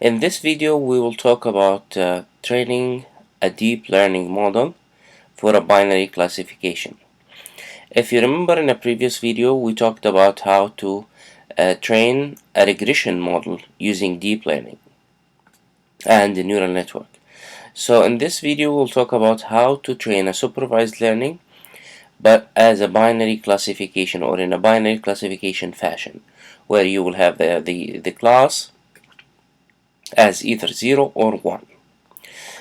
In this video we will talk about training a deep learning model for a binary classification. If you remember, in a previous video we talked about how to train a regression model using deep learning and the neural network. So in this video we'll talk about how to train a supervised learning but as a binary classification, or in a binary classification fashion, where you will have the class as either 0 or 1.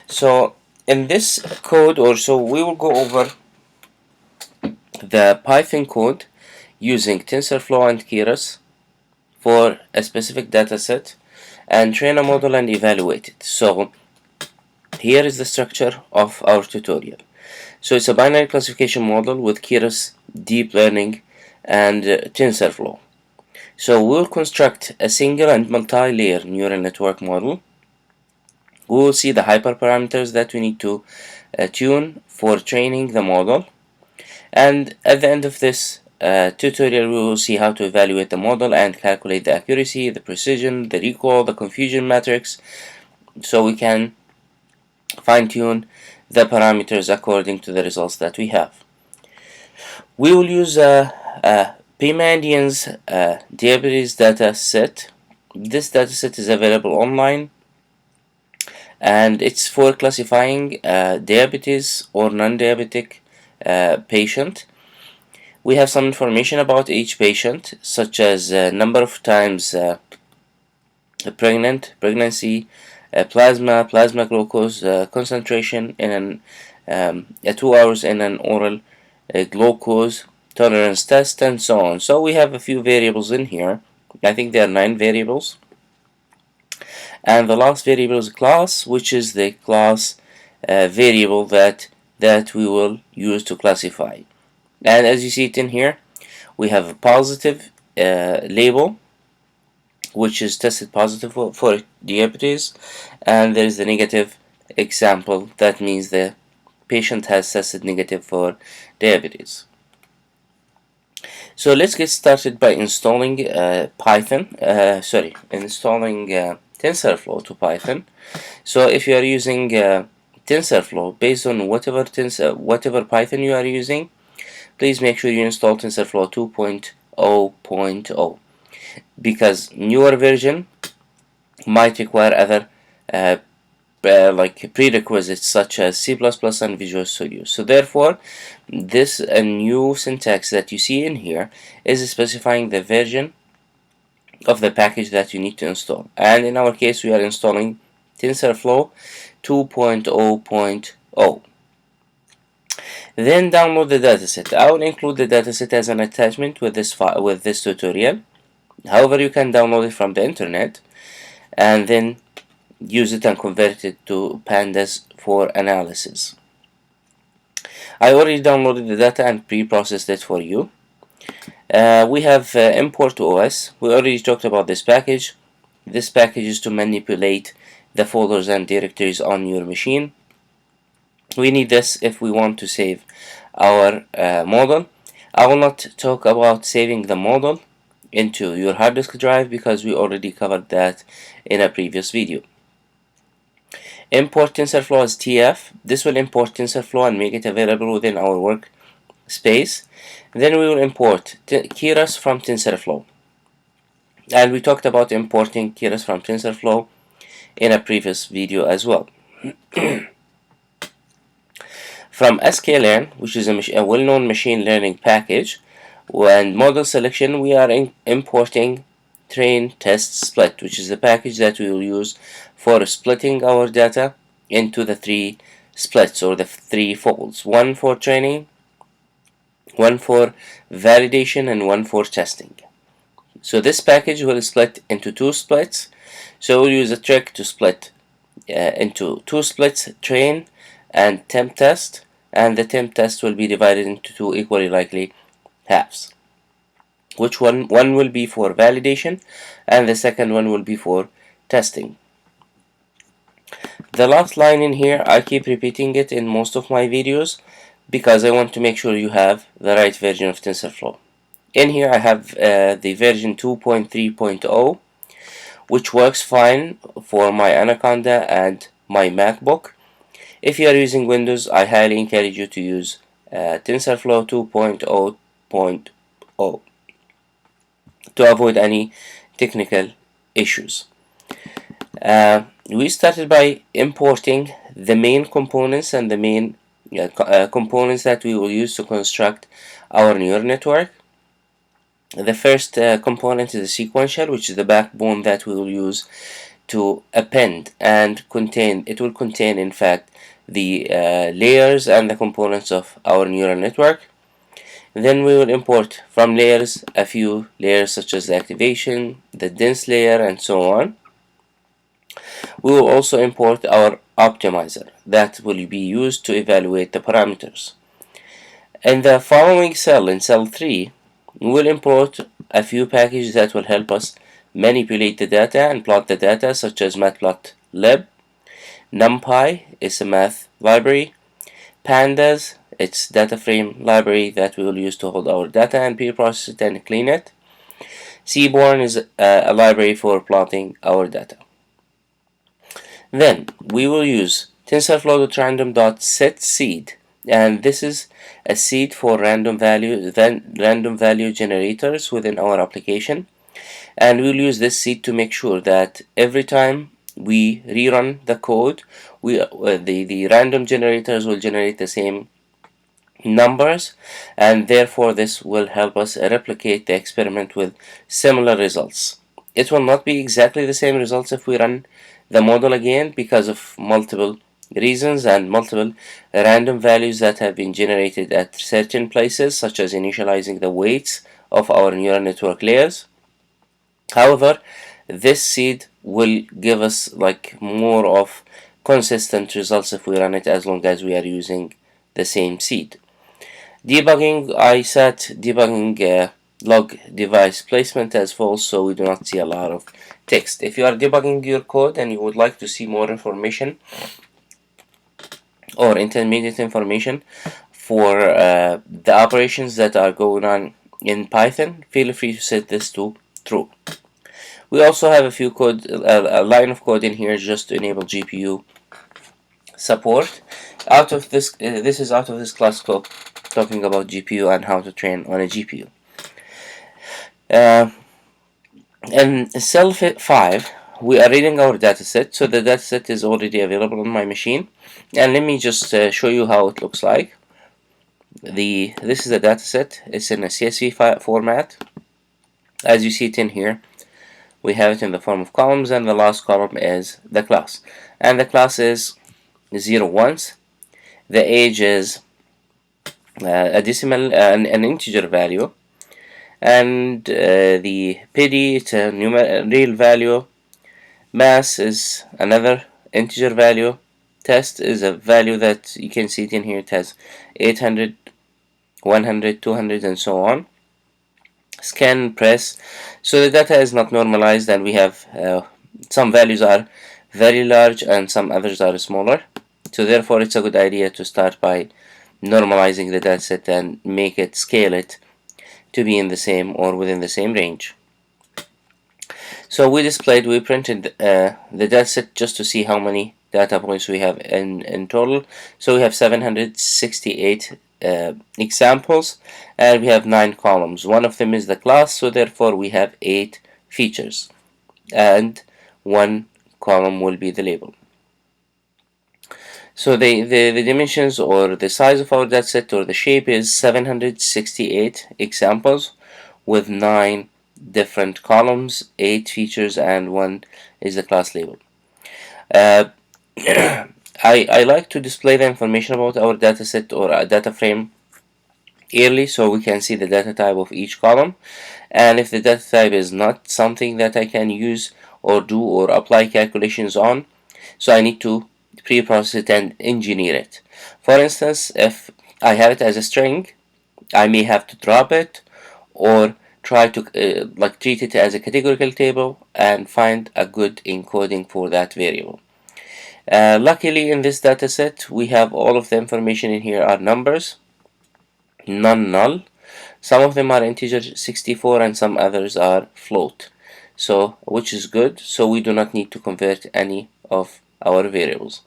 So in this code, or so, we will go over the Python code using Tensorflow and Keras for a specific data set and train a model and evaluate it. So here is the structure of our tutorial. So it's a binary classification model with Keras, deep learning, and TensorFlow. So we'll construct a single and multi-layer neural network model. We will see the hyperparameters that we need to tune for training the model. And at the end of this tutorial, we will see how to evaluate the model and calculate the accuracy, the precision, the recall, the confusion matrix, so we can fine-tune the parameters according to the results that we have. We will use P-Mandian's diabetes data set. This data set is available online, and it's for classifying diabetes or non-diabetic patient. We have some information about each patient, such as number of times pregnancy, plasma glucose concentration in 2 hours in an oral glucose tolerance test, and so on. So we have a few variables in here. I think there are 9 variables. And the last variable is class, which is the class variable that we will use to classify. And as you see it in here, we have a positive label, which is tested positive for diabetes, and there is the negative example. That means the patient has tested negative for diabetes. So let's get started by installing installing TensorFlow to Python. So if you are using TensorFlow, based on whatever Python you are using, please make sure you install TensorFlow 2.0.0, because newer version might require other like prerequisites such as C++ and Visual Studio. So therefore, this new syntax that you see in here is specifying the version of the package that you need to install. And in our case, we are installing TensorFlow 2.0.0. Then download the dataset. I will include the dataset as an attachment with this tutorial. However, you can download it from the internet and then use it and convert it to pandas for analysis. I already downloaded the data and pre-processed it for you. We have import OS. We already talked about this package. This package is to manipulate the folders and directories on your machine. We need this if we want to save our model. I will not talk about saving the model into your hard disk drive because we already covered that in a previous video. Import TensorFlow as TF. This will import TensorFlow and make it available within our workspace. Then we will import Keras from TensorFlow. And we talked about importing Keras from TensorFlow in a previous video as well. From sklearn, which is a well-known machine learning package, and model selection, we are importing train test split, which is the package that we will use for splitting our data into the 3 splits, or the 3 folds: 1 for training, 1 for validation, and 1 for testing. So this package will split into 2 splits. So we'll use a trick to split into 2 splits: train and temp test, and the temp test will be divided into 2 equally likely halves, which one will be for validation and the second one will be for testing. The last line in here, I keep repeating it in most of my videos because I want to make sure you have the right version of TensorFlow. In here I have the version 2.3.0, which works fine for my Anaconda and my MacBook. If you are using Windows, I highly encourage you to use TensorFlow 2.0.0 to avoid any technical issues. We started by importing the main components and the main components that we will use to construct our neural network. The first component is the sequential, which is the backbone that we will use to append and contain. It will contain, in fact, the layers and the components of our neural network. Then we will import from layers a few layers such as the activation, the dense layer, and so on. We will also import our optimizer that will be used to evaluate the parameters. In the following cell, in cell 3, we will import a few packages that will help us manipulate the data and plot the data, such as matplotlib. NumPy is a math library. Pandas, it's data frame library that we will use to hold our data and pre-process it and clean it. Seaborn is a library for plotting our data. Then we will use tensorflow.random.setSeed, and this is a seed for random value generators within our application. And we'll use this seed to make sure that every time we rerun the code, the random generators will generate the same numbers, and therefore this will help us replicate the experiment with similar results. It will not be exactly the same results if we run the model again because of multiple reasons and multiple random values that have been generated at certain places, such as initializing the weights of our neural network layers. However, this seed will give us like more of consistent results if we run it, as long as we are using the same seed. Debugging, I set debugging log device placement as false, so we do not see a lot of text. If you are debugging your code and you would like to see more information or intermediate information for the operations that are going on in Python, feel free to set this to true. We also have a line of code in here just to enable GPU support. Out of this, this is out of this class code talking about GPU and how to train on a GPU. In cell 5, we are reading our dataset, so the dataset is already available on my machine. And let me just show you how it looks like. This is the dataset. It's in a CSV format. As you see it in here, we have it in the form of columns, and the last column is the class. And the class is 0 ones. The age is a decimal, an integer value. And the PD, it's a real value. Mass is another integer value. Test is a value that you can see it in here. It has 800, 100, 200, and so on. Scan, press. So the data is not normalized, and we have some values are very large and some others are smaller. So therefore, it's a good idea to start by normalizing the dataset and scale it to be in the same or within the same range. So we printed the dataset just to see how many data points we have in total. So we have 768 examples, and we have 9 columns. One of them is the class, so therefore we have 8 features, and 1 column will be the label. So the dimensions or the size of our dataset or the shape is 768 examples with 9 different columns, 8 features, and 1 is the class label. I like to display the information about our dataset or a data frame early, so we can see the data type of each column. And if the data type is not something that I can use or do or apply calculations on, so I need to pre-process it and engineer it. For instance, if I have it as a string, I may have to drop it or try to treat it as a categorical table and find a good encoding for that variable. Luckily, in this dataset, we have all of the information in here are numbers, none null. Some of them are integer 64 and some others are float. so which is good, so we do not need to convert any of our variables.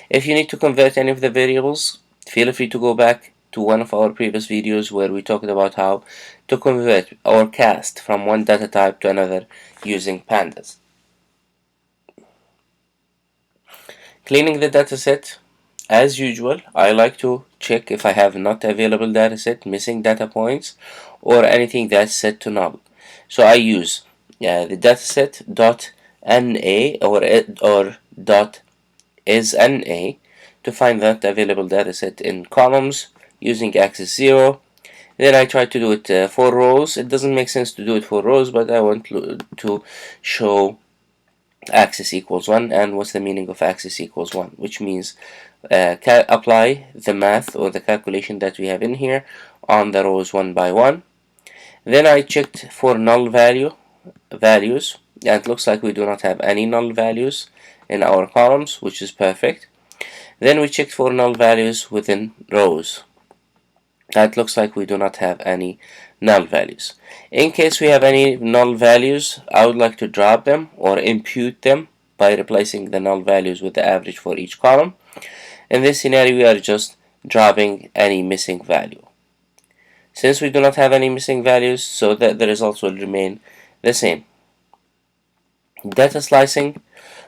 If you need to convert any of the variables, feel free to go back to one of our previous videos where we talked about how to convert or cast from one data type to another using pandas. Cleaning the dataset. As usual, I like to check if I have not available dataset, missing data points, or anything that's set to null. So I use the dataset dot na or dot is na to find that available dataset in columns using axis 0. Then I try to do it for rows. It doesn't make sense to do it for rows, but I want to show axis equals 1. And what's the meaning of axis equals 1? Which means apply the math or the calculation that we have in here on the rows one by one. Then I checked for null values, and it looks like we do not have any null values in our columns, which is perfect. Then we checked for null values within rows. That looks like we do not have any null values. In case we have any null values, I would like to drop them or impute them by replacing the null values with the average for each column. In this scenario, we are just dropping any missing value. Since we do not have any missing values, so that the results will remain the same. Data slicing.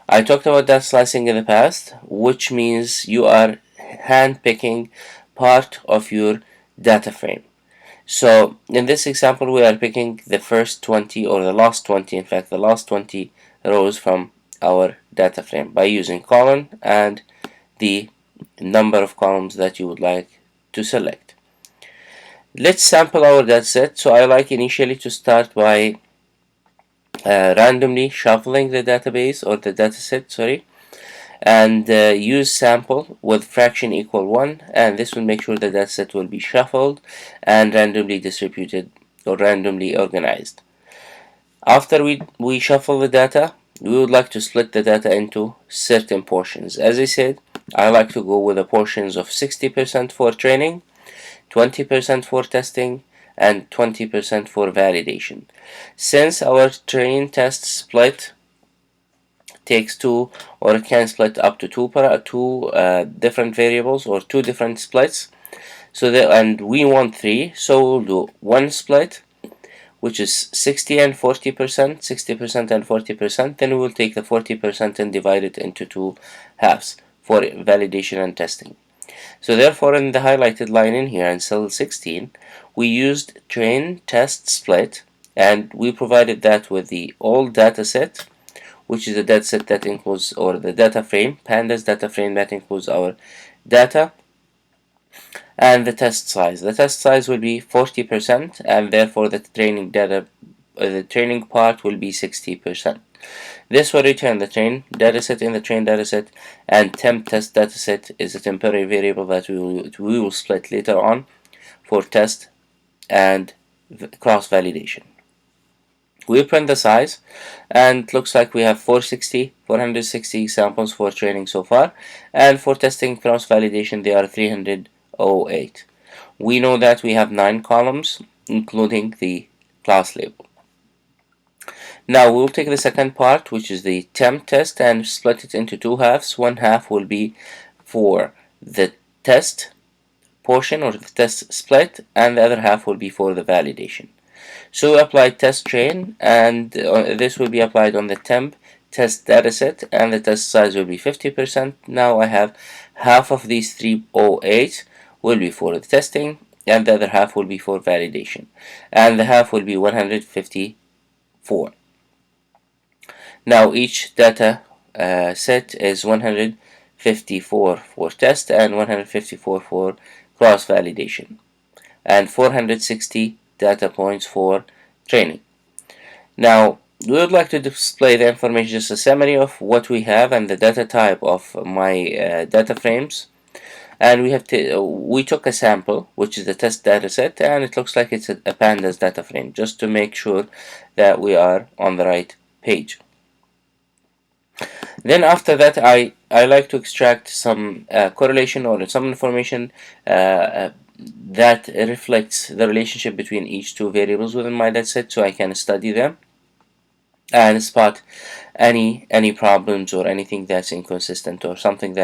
I talked about data slicing in the past, which means you are hand-picking part of your data frame. So in this example, we are picking the first 20 or the last 20, in fact the last 20 rows from our data frame by using colon and the number of columns that you would like to select. Let's sample our dataset. So I like initially to start by randomly shuffling the database or the dataset, sorry, and use sample with fraction equal 1, and this will make sure the dataset will be shuffled and randomly distributed or randomly organized. After we shuffle the data, we would like to split the data into certain portions. As I said, I like to go with the portions of 60% for training, 20% for testing, and 20% for validation. Since our train test split takes two, or it can split up to two different variables or two different splits, so that, and we want three, so we'll do one split which is 60 and 40%, 60% and 40%. Then we will take the 40% and divide it into two halves for validation and testing. So therefore, in the highlighted line in here in cell 16, we used train test split, and we provided that with the old data set, which is a data set that includes, or the data frame, pandas data frame that includes our data, and the test size. The test size will be 40%, and therefore the training part will be 60%. This will return the train dataset in the train dataset, and temp test dataset is a temporary variable that we will split later on for test and cross validation. We print the size, and it looks like we have 460 samples for training so far, and for testing cross validation they are 308. We know that we have 9 columns including the class label. Now we'll take the second part, which is the temp test, and split it into two halves. One half will be for the test portion or the test split, and the other half will be for the validation. So we apply test train, and this will be applied on the temp test dataset, and the test size will be 50%. Now I have half of these 308 will be for the testing, and the other half will be for validation, and the half will be 154. Now each data set is 154 for test and 154 for cross validation, and 460 data points for training. Now we would like to display the information, just a summary of what we have and the data type of my data frames. And we took a sample, which is the test data set, and it looks like it's a pandas data frame, just to make sure that we are on the right page. Then after that, I like to extract some correlation or some information that reflects the relationship between each two variables within my dataset, so I can study them. and spot any problems or anything that's inconsistent or something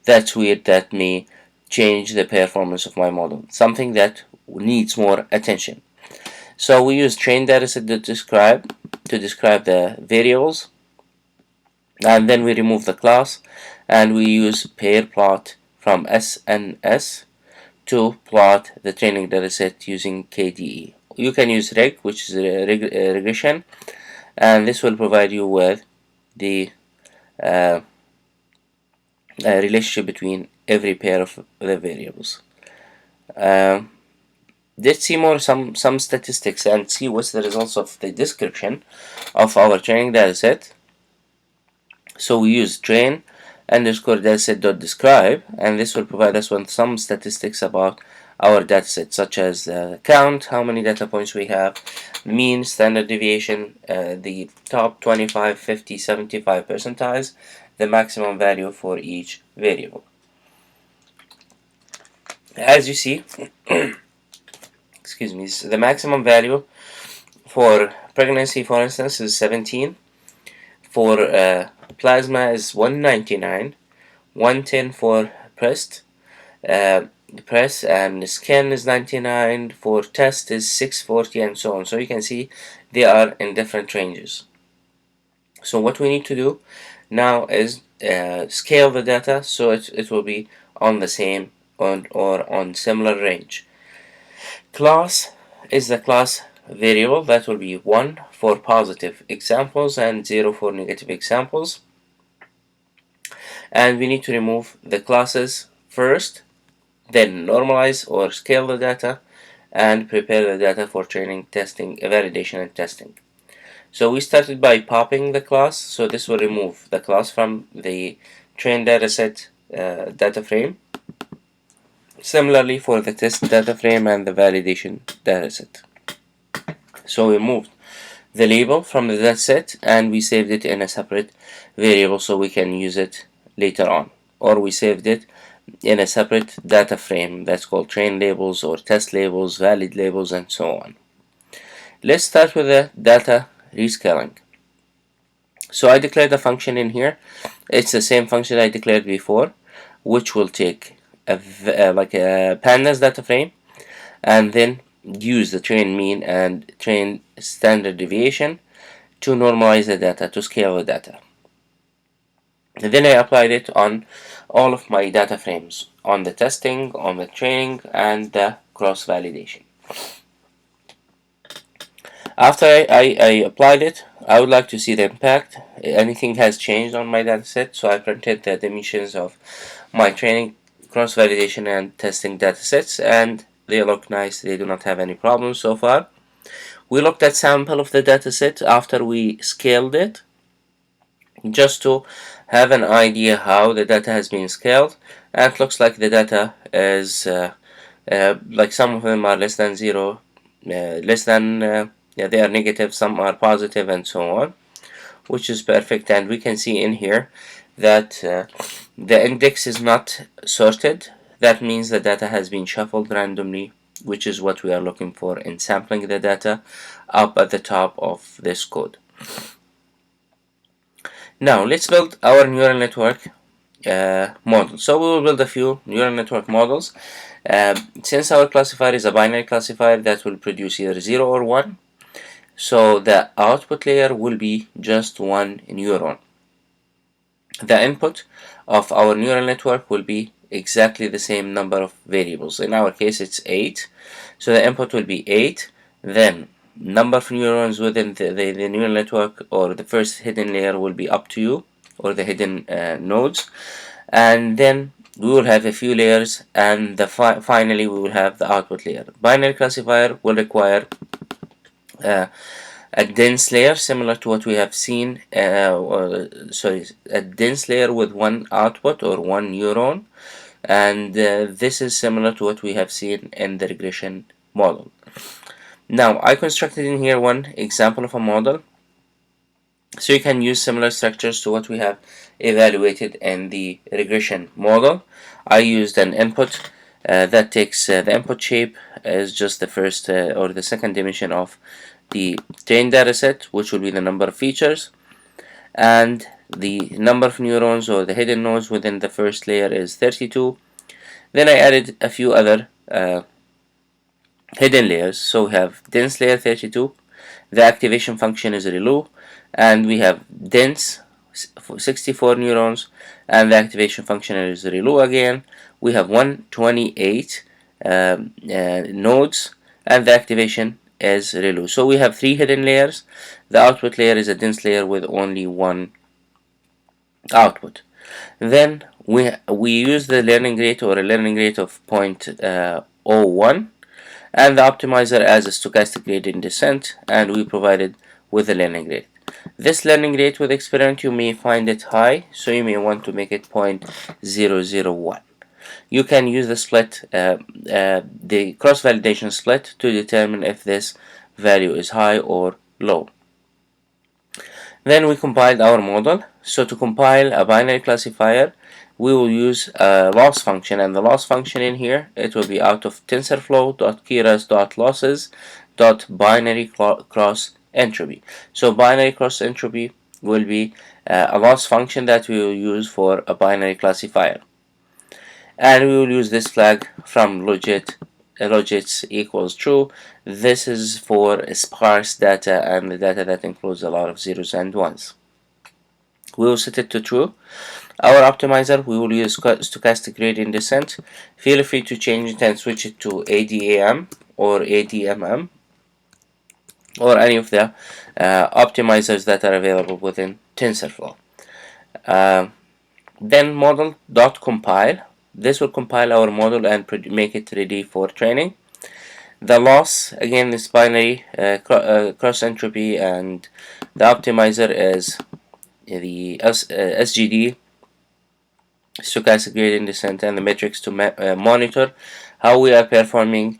that's weird that may change the performance of my model, something that needs more attention. So we use train dataset to describe the variables, and then we remove the class, and we use pair plot from SNS to plot the training dataset using KDE. You can use reg, which is a regression, and this will provide you with the uh, relationship between every pair of the variables. Uh, let's see more some statistics and see what's the results of the description of our training dataset. So we use train underscore dataset.describe, and this will provide us with some statistics about our dataset, such as the count, how many data points we have, mean, standard deviation, the top 25, 50, 75 percentiles, the maximum value for each variable. As you see, excuse me, the maximum value for pregnancy, for instance, is 17. For plasma is 199, 110 for breast, press, and skin is 99, for test is 640, and so on. So you can see they are in different ranges. So what we need to do now is scale the data so it will be on the same or on similar range. Class is the class variable that will be 1 for positive examples and 0 for negative examples. And we need to remove the classes first, then normalize or scale the data, and prepare the data for training, testing, validation, and testing. So we started by popping the class, so this will remove the class from the train dataset data frame. Similarly for the test data frame and the validation dataset. So we moved the label from the dataset and we saved it in a separate variable so we can use it later on, or we saved it in a separate data frame that's called train labels or test labels, valid labels, and so on. Let's start with the data rescaling. So I declared a function in here. It's the same function I declared before, which will take like a pandas data frame and then use the train mean and train standard deviation to normalize the data, to scale the data. And then I applied it on all of my data frames, on the testing, on the training, and the cross validation. After I applied it, I would like to see the impact. Anything has changed on my dataset, so I printed the dimensions of my training, cross validation, and testing datasets, and they look nice. They do not have any problems so far. We looked at sample of the dataset after we scaled it, just to have an idea how the data has been scaled, and it looks like the data is like some of them are less than 0, less than they are negative, some are positive, and so on, which is perfect. And we can see in here that the index is not sorted. That means the data has been shuffled randomly, which is what we are looking for in sampling the data up at the top of this code. Now let's build our neural network model. So we will build a few neural network models. Since our classifier is a binary classifier that will produce either 0 or 1, so the output layer will be just one neuron. The input of our neural network will be exactly the same number of variables. In our case it's 8, so the input will be 8, then number of neurons within the neural network, or the first hidden layer, will be up to you, or the hidden nodes, and then we will have a few layers, and finally we will have the output layer. Binary classifier will require a dense layer similar to what we have seen, a dense layer with one output or one neuron, and this is similar to what we have seen in the regression model. Now I constructed in here one example of a model, so you can use similar structures to what we have evaluated in the regression model. I used an input that takes the input shape as just the first or the second dimension of the trained data set, which will be the number of features, and the number of neurons or the hidden nodes within the first layer is 32. Then I added a few other hidden layers. So we have dense layer 32, the activation function is ReLU, and we have dense 64 neurons, and the activation function is ReLU again. We have 128 nodes, and the activation is ReLU. So we have 3 hidden layers. The output layer is a dense layer with only one output. Then we use the learning rate or a learning rate of 0.01 and the optimizer as a stochastic gradient descent, and we provided with the learning rate. This learning rate with experiment you may find it high, so you may want to make it 0.001. You can use the split, the cross-validation split, to determine if this value is high or low. Then we compiled our model. So to compile a binary classifier, we will use a loss function, and the loss function in here, it will be out of tensorflow.keras.losses.binary cross entropy. So binary cross entropy will be a loss function that we will use for a binary classifier, and we will use this flag from logits equals true. This is for sparse data and the data that includes a lot of zeros and ones. We will set it to true. Our optimizer, we will use stochastic gradient descent. Feel free to change it and switch it to ADAM or ADMM or any of the optimizers that are available within TensorFlow. Then model.compile. This will compile our model and make it ready for training. The loss, again, is binary cross entropy, and the optimizer is the SGD, stochastic gradient descent, and the metrics to monitor how we are performing.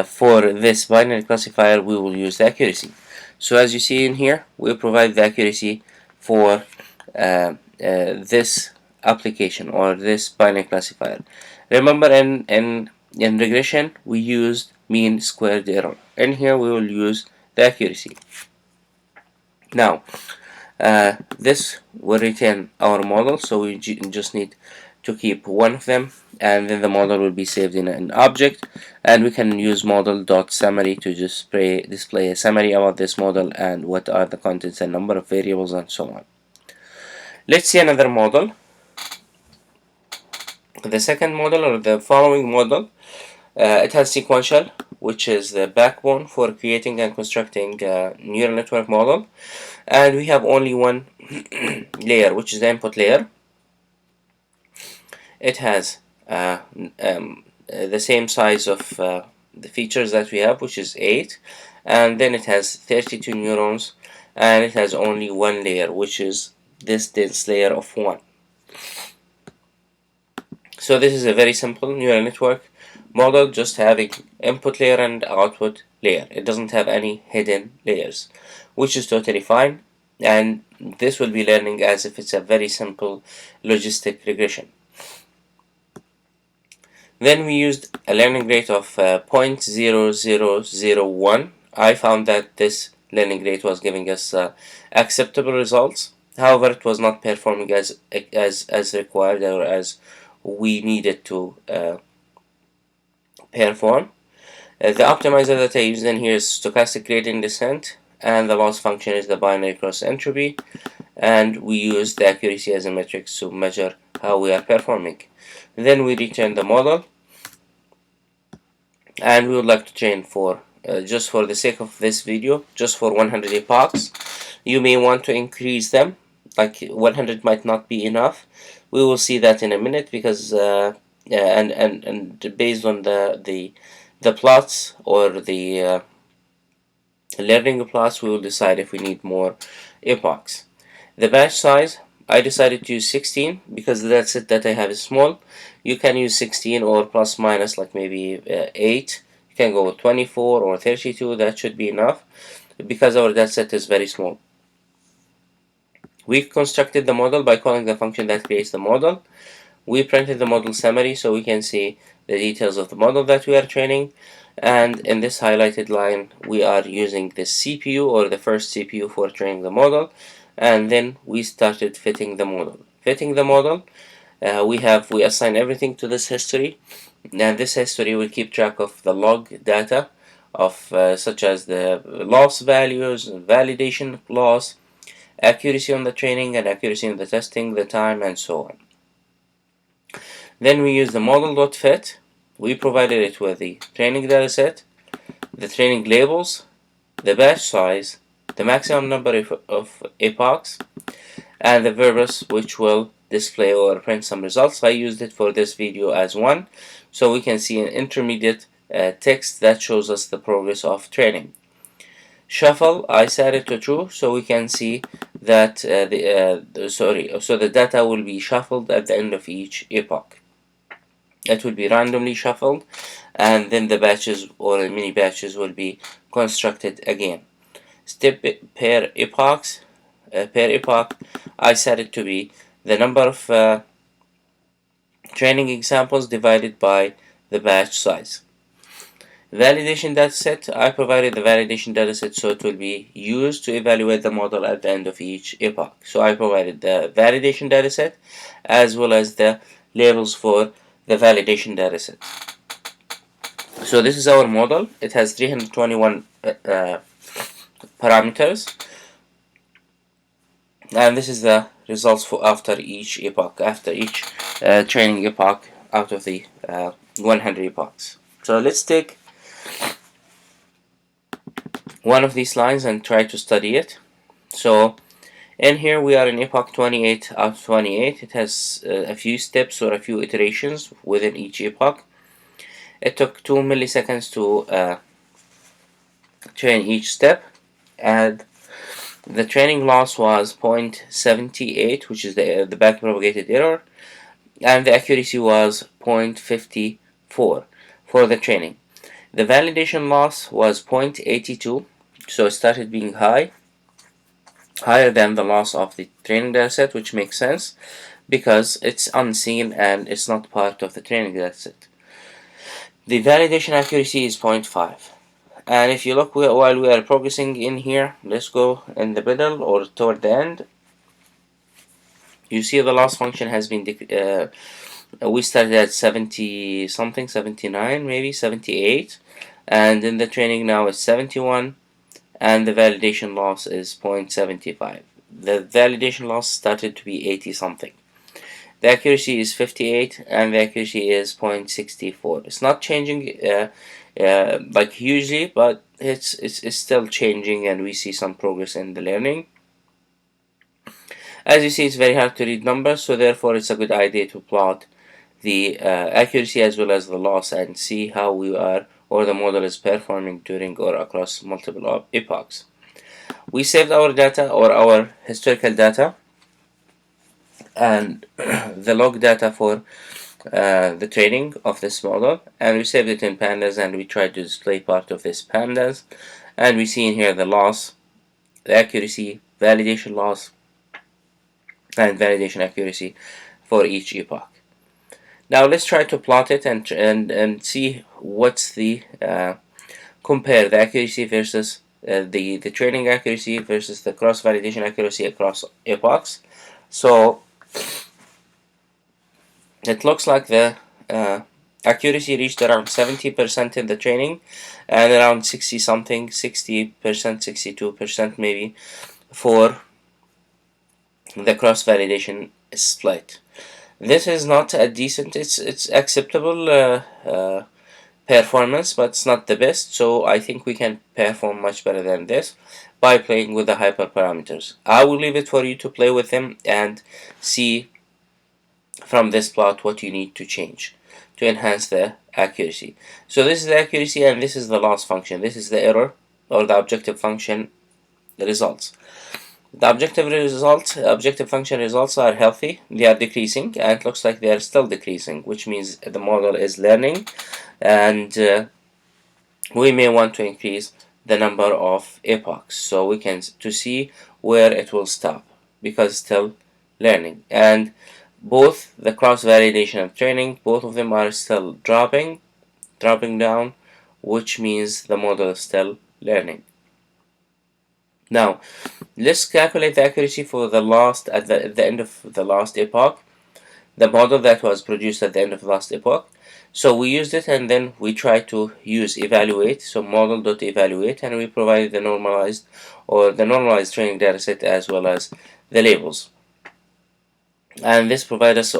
For this binary classifier, we will use the accuracy. So as you see in here, we provide the accuracy for this application or this binary classifier. Remember, in regression we used mean squared error. In here we will use the accuracy. Now this will retain our model, so we just need to keep one of them, and then the model will be saved in an object, and we can use model.summary to just display a summary about this model and what are the contents and number of variables and so on. Let's see another model. The second model, or the following model, it has sequential, which is the backbone for creating and constructing a neural network model, and we have only one layer, which is the input layer. It has the same size of the features that we have, which is 8, and then it has 32 neurons, and it has only one layer, which is this dense layer of 1. So this is a very simple neural network model, just having input layer and output layer. It doesn't have any hidden layers, which is totally fine, and this will be learning as if it's a very simple logistic regression. Then we used a learning rate of 0.0001. I found that this learning rate was giving us acceptable results. However, it was not performing as required or as we needed to perform. The optimizer that I used in here is stochastic gradient descent, and the loss function is the binary cross entropy, and we use the accuracy as a metric to measure how we are performing. Then we return the model, and we would like to train for just for the sake of this video, just for 100 epochs. You may want to increase them, like 100 might not be enough. We will see that in a minute, because and based on the plots or the learning plots, we will decide if we need more epochs. The batch size, I decided to use 16 because that's it that I have is small. You can use 16 or plus minus, like maybe 8. You can go with 24 or 32. That should be enough because our dataset is very small. We constructed the model by calling the function that creates the model. we printed the model summary so we can see the details of the model that we are training. And in this highlighted line, we are using the CPU, or the first CPU, for training the model. And then we started fitting the model. Fitting the model, we assign everything to this history, and this history will keep track of the log data of such as the loss values, validation loss, accuracy on the training, and accuracy on the testing, the time, and so on. Then we use the model.fit. We provided it with the training dataset, the training labels, the batch size, the maximum number of epochs, and the verbose, which will display or print some results. I used it for this video as one, so we can see an intermediate text that shows us the progress of training. Shuffle, I set it to true, so we can see that so the data will be shuffled at the end of each epoch. It will be randomly shuffled, and then the batches or the mini batches will be constructed again. Step per epochs, per epoch, I set it to be the number of training examples divided by the batch size. Validation dataset, I provided the validation dataset so it will be used to evaluate the model at the end of each epoch. So I provided the validation dataset as well as the labels for the validation dataset. So this is our model. It has 321 parameters, and this is the results for after each epoch, after each training epoch out of the 100 epochs. So let's take one of these lines and try to study it. So in here we are in epoch 28 out of 28. It has a few steps or a few iterations within each epoch. It took 2 milliseconds to train each step, and the training loss was 0.78, which is the backpropagated error, and the accuracy was 0.54 for the training. The validation loss was 0.82, so it started being higher than the loss of the training dataset, which makes sense because it's unseen and it's not part of the training dataset. The validation accuracy is 0.5. And if you look while we are progressing in here, let's go in the middle or toward the end. You see the loss function has been we started at 70 something, 79 maybe, 78, and in the training now it's 71, and the validation loss is 0.75. The validation loss started to be 80 something. The accuracy is 58 and the accuracy is 0.64. It's not changing like hugely, but it's still changing, and we see some progress in the learning. As you see, it's very hard to read numbers, so therefore it's a good idea to plot the accuracy as well as the loss and see how we are, or the model is performing during or across multiple epochs. We saved our data or our historical data and the log data for the training of this model, and we saved it in pandas, and we tried to display part of this pandas, and we see in here the loss, the accuracy, validation loss, and validation accuracy for each epoch. Now let's try to plot it and see what's the compare the accuracy versus the training accuracy versus the cross validation accuracy across epochs. So it looks like the accuracy reached around 70% in the training and around 60 something, 60%, 62% maybe for the cross validation split. This is not a decent, it's acceptable performance, but it's not the best, so I think we can perform much better than this by playing with the hyperparameters. I will leave it for you to play with them and see from this plot what you need to change to enhance the accuracy. So this is the accuracy and this is the loss function. This is the error or the objective function results. The objective function results are healthy. They are decreasing, and it looks like they are still decreasing, which means the model is learning, and we may want to increase the number of epochs so we can to see where it will stop because it's still learning. And both the cross validation and training, both of them are still dropping down, which means the model is still learning. Now let's calculate the accuracy for the last at the end of the last epoch, the model that was produced at the end of the last epoch. So we used it, and then we try to use evaluate, so model.evaluate, and we provided the normalized training dataset as well as the labels, and this provides us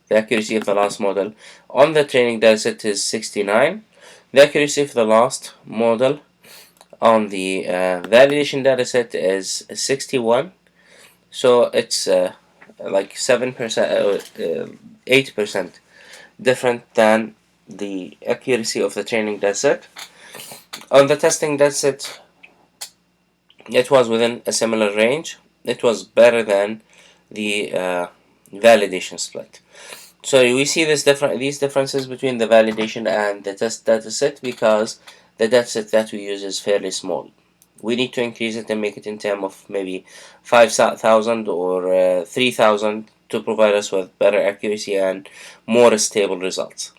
the accuracy of the last model on the training dataset is 69. The accuracy of the last model on the validation dataset is 61. So it's like 7%, 8% different than the accuracy of the training dataset. On the testing dataset, it was within a similar range. It was better than the validation split. So we see these differences between the validation and the test dataset because the dataset that we use is fairly small. We need to increase it and make it in terms of maybe 5,000 or 3,000 to provide us with better accuracy and more stable results.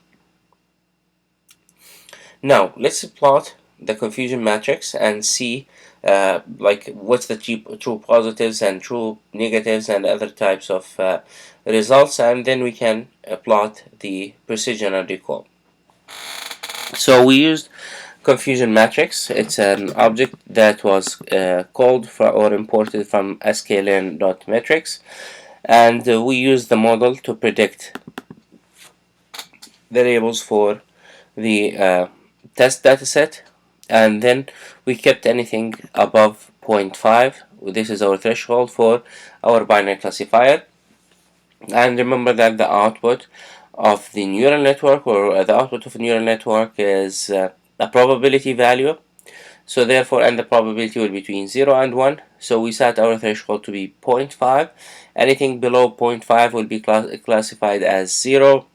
Now let's plot the confusion matrix and see like what's the true positives and true negatives and other types of results, and then we can plot the precision and recall. So we used confusion matrix. It's an object that was called or imported from sklearn.metrics, and we used the model to predict the labels for the test dataset, and then we kept anything above 0.5. This is our threshold for our binary classifier. And remember that the output of the neural network, or the output of a neural network, is a probability value. So therefore, and the probability will be between 0 and 1. So we set our threshold to be 0.5. Anything below 0.5 will be classified as 0.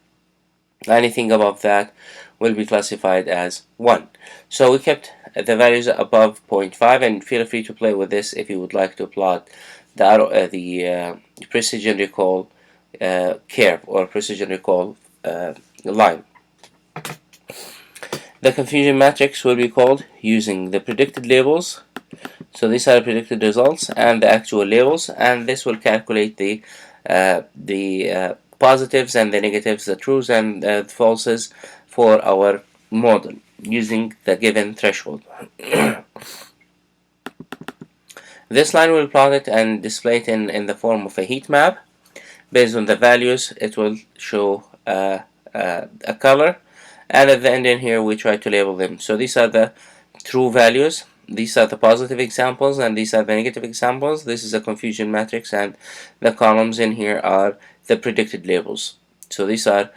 Anything above that will be classified as 1. So we kept the values above 0.5, and feel free to play with this if you would like to plot the precision recall curve or precision recall line. The confusion matrix will be called using the predicted labels. So these are predicted results and the actual labels, and this will calculate the positives and the negatives, the trues and the falses for our model using the given threshold. This line will plot it and display it in the form of a heat map. Based on the values, it will show a color, and at the end in here we try to label them. So these are the true values, these are the positive examples, and these are the negative examples. This is a confusion matrix, and the columns in here are the predicted labels. So these are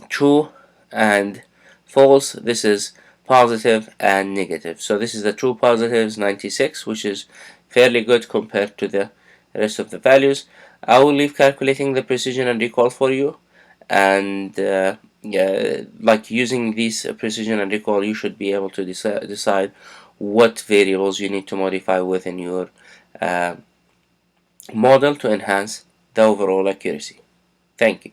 true and false. This is positive and negative. So this is the true positives 96, which is fairly good compared to the rest of the values. I will leave calculating the precision and recall for you, and like using these precision and recall, you should be able to decide what variables you need to modify within your model to enhance the overall accuracy. Thank you.